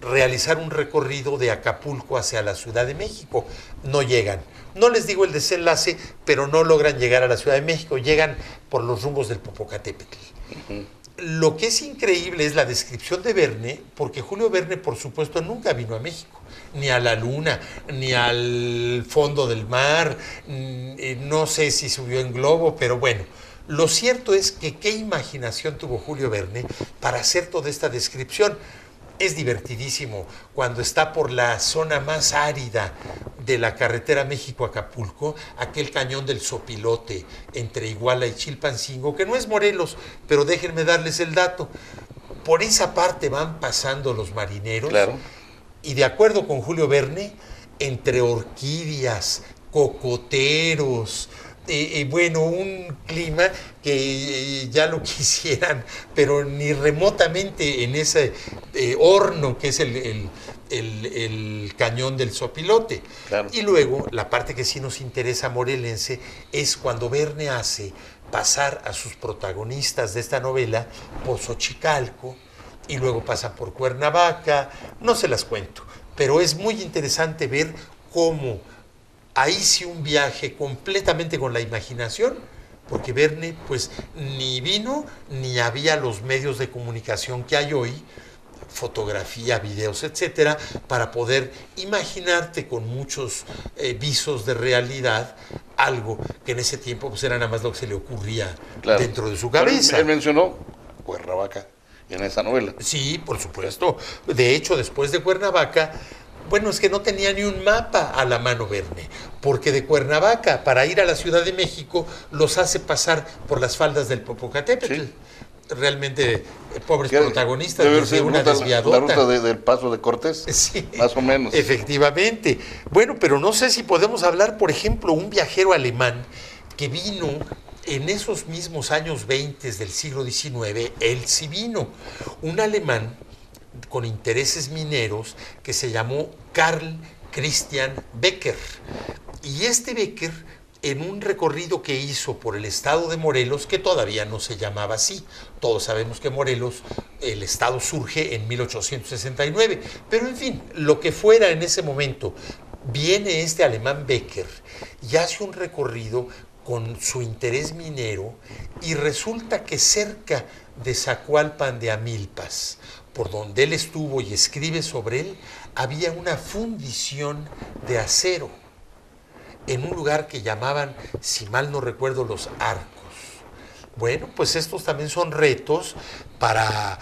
realizar un recorrido de Acapulco hacia la Ciudad de México. No llegan. No les digo el desenlace, pero no logran llegar a la Ciudad de México. Llegan por los rumbos del Popocatépetl. Lo que es increíble es la descripción de Verne, porque Julio Verne, por supuesto, nunca vino a México, ni a la Luna, ni al fondo del mar, no sé si subió en globo, pero bueno. Lo cierto es que qué imaginación tuvo Julio Verne para hacer toda esta descripción. Es divertidísimo cuando está por la zona más árida de la carretera México-Acapulco, aquel cañón del Sopilote entre Iguala y Chilpancingo, que no es Morelos, pero déjenme darles el dato. por esa parte van pasando los marineros. Claro. Y de acuerdo con Julio Verne, entre orquídeas, cocoteros, bueno, un clima que ya lo quisieran, pero ni remotamente en ese horno que es el cañón del Sopilote. Claro. Y luego, la parte que sí nos interesa morelense es cuando Verne hace pasar a sus protagonistas de esta novela por Xochicalco y luego pasan por Cuernavaca, no se las cuento, pero es muy interesante ver cómo ahí sí un viaje completamente con la imaginación, porque Verne pues ni vino ni había los medios de comunicación que hay hoy, fotografía, videos, etcétera, para poder imaginarte con muchos visos de realidad algo que en ese tiempo pues era nada más lo que se le ocurría dentro de su cabeza. Pero él mencionó Cuernavaca en esa novela. Sí, por supuesto. De hecho, después de Cuernavaca, bueno, es que no tenía ni un mapa a la mano Verne, porque de Cuernavaca para ir a la Ciudad de México los hace pasar por las faldas del Popocatépetl. Sí. Realmente pobres protagonistas de una desviadota. La ruta del Paso de Cortés, sí, más o menos. Efectivamente. Bueno, pero no sé si podemos hablar, por ejemplo, un viajero alemán que vino en esos mismos años 20 del siglo XIX, él sí vino, un alemán con intereses mineros que se llamó Karl Christian Becker. Y este Becker, en un recorrido que hizo por el estado de Morelos, que todavía no se llamaba así, todos sabemos que Morelos, el estado surge en 1869, pero en fin, lo que fuera en ese momento, viene este alemán Becker y hace un recorrido con su interés minero y resulta que cerca de Zacualpan de Amilpas, por donde él estuvo y escribe sobre él, había una fundición de acero en un lugar que llamaban, si mal no recuerdo, Los Arcos. Bueno, pues estos también son retos para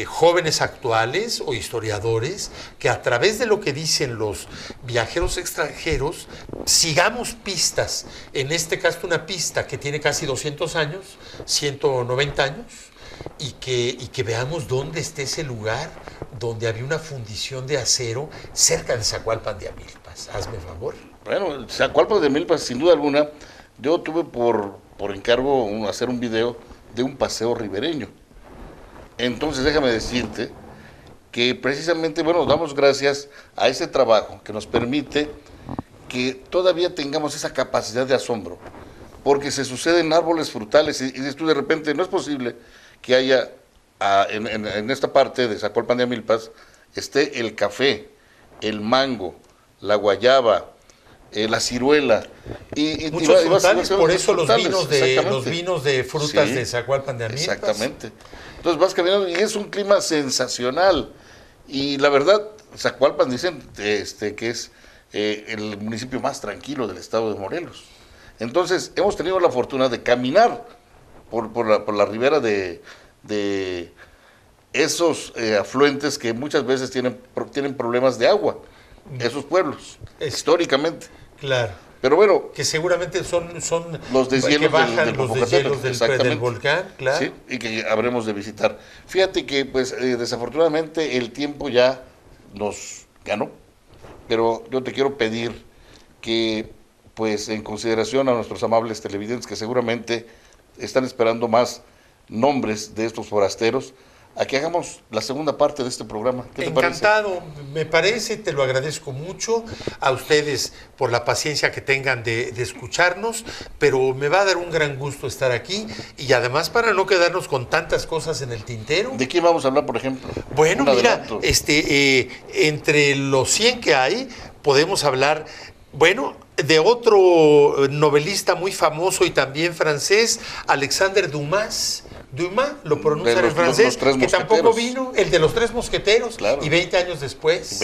jóvenes actuales o historiadores que a través de lo que dicen los viajeros extranjeros sigamos pistas, en este caso una pista que tiene casi 200 años, 190 años, y que veamos dónde está ese lugar donde había una fundición de acero cerca de Zacualpan de Amilpas. Hazme favor. Bueno, Zacualpan de Amilpas, sin duda alguna, yo tuve por encargo hacer un video de un paseo ribereño. Entonces déjame decirte que precisamente, bueno, damos gracias a ese trabajo que nos permite que todavía tengamos esa capacidad de asombro, porque se suceden árboles frutales y dices tú de repente, no es posible que haya en esta parte de Zacualpan de Amilpas esté el café, el mango, la guayaba, la ciruela y muchos frutales, por eso los vinos de frutas de Zacualpan de Amilpas. Exactamente. Entonces vas caminando y es un clima sensacional y la verdad Zacualpan dicen que es el municipio más tranquilo del estado de Morelos. Entonces hemos tenido la fortuna de caminar por la ribera de esos afluentes que muchas veces tienen problemas de agua, esos pueblos, históricamente. Claro. Pero bueno, que seguramente son los deshielos que bajan los deshielos del volcán, claro. Sí, y que habremos de visitar. Fíjate que pues desafortunadamente el tiempo ya nos ganó, pero yo te quiero pedir que pues en consideración a nuestros amables televidentes que seguramente están esperando más nombres de estos forasteros, a que hagamos la segunda parte de este programa. ¿Qué te Encantado, parece? Me parece, te lo agradezco mucho a ustedes por la paciencia que tengan de escucharnos, pero me va a dar un gran gusto estar aquí y además para no quedarnos con tantas cosas en el tintero. ¿De qué vamos a hablar, por ejemplo? Bueno, mira, entre los 100 que hay, podemos hablar, bueno, de otro novelista muy famoso y también francés, Alexandre Dumas, lo pronuncian en francés, que tampoco vino, el de los Tres Mosqueteros, claro. Y 20 años después,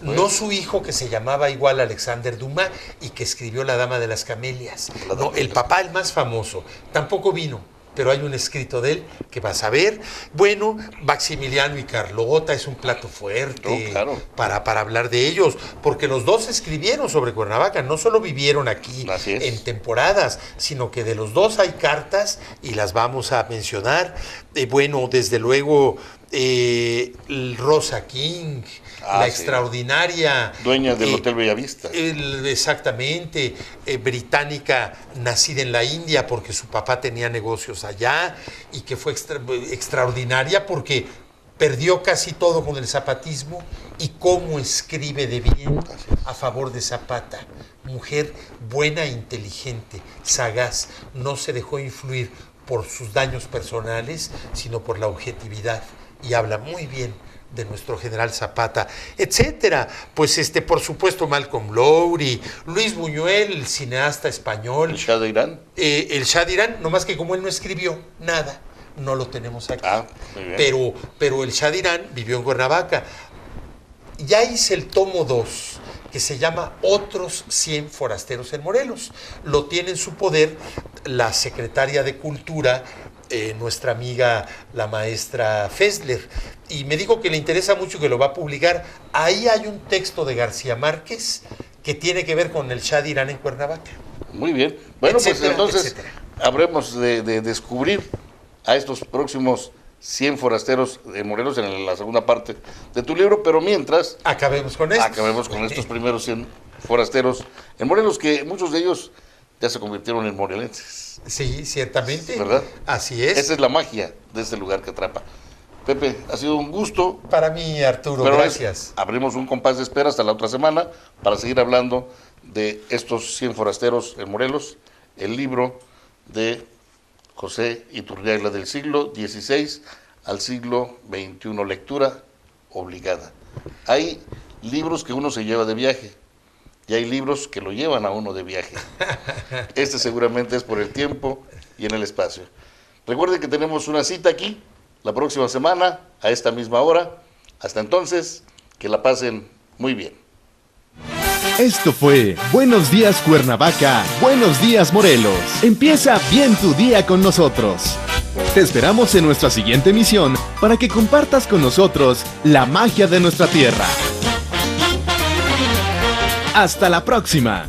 no su hijo que se llamaba igual Alexander Dumas y que escribió La Dama de las Camelias, no, el papá, el más famoso, tampoco vino. pero hay un escrito de él que vas a ver. Bueno, Maximiliano y Carlota es un plato fuerte claro. para hablar de ellos, porque los dos escribieron sobre Cuernavaca, no solo vivieron aquí en temporadas, sino que de los dos hay cartas y las vamos a mencionar. Bueno, desde luego, Rosa King, la extraordinaria dueña del Hotel Bellavista. Exactamente, británica, nacida en la India porque su papá tenía negocios allá y que fue extraordinaria porque perdió casi todo con el zapatismo y cómo escribe de bien a favor de Zapata. Mujer buena e inteligente, sagaz, no se dejó influir por sus daños personales, sino por la objetividad, y habla muy bien de nuestro general Zapata, etcétera. Pues por supuesto Malcolm Lowry, Luis Buñuel, el cineasta español. ¿El Shah de Irán? El Shah de Irán, nomás que como él no escribió nada, no lo tenemos aquí. Muy bien. Pero el Shah de Irán vivió en Cuernavaca. Ya hice el tomo 2, que se llama Otros 100 forasteros en Morelos. Lo tiene en su poder la secretaria de Cultura, nuestra amiga la maestra Fessler, y me dijo que le interesa mucho, que lo va a publicar. Ahí hay un texto de García Márquez que tiene que ver con el Shah de Irán en Cuernavaca. Muy bien. Bueno, etcétera, pues entonces etcétera. habremos de descubrir a estos próximos 100 forasteros de Morelos en la segunda parte de tu libro, pero mientras... Acabemos con estos primeros 100 forasteros en Morelos, que muchos de ellos ya se convirtieron en morelenses. Sí, ciertamente. ¿Verdad? Así es. Esa es la magia de este lugar que atrapa. Pepe, ha sido un gusto. Para mí, Arturo, pero gracias. Abrimos un compás de espera hasta la otra semana para seguir hablando de estos 100 forasteros en Morelos, el libro de José Iturriaga, del siglo XVI al siglo XXI, lectura obligada. Hay libros que uno se lleva de viaje y hay libros que lo llevan a uno de viaje. Este seguramente es por el tiempo y en el espacio. Recuerden que tenemos una cita aquí la próxima semana a esta misma hora. Hasta entonces, que la pasen muy bien. Esto fue Buenos Días Cuernavaca, Buenos Días Morelos. Empieza bien tu día con nosotros. Te esperamos en nuestra siguiente emisión para que compartas con nosotros la magia de nuestra tierra. Hasta la próxima.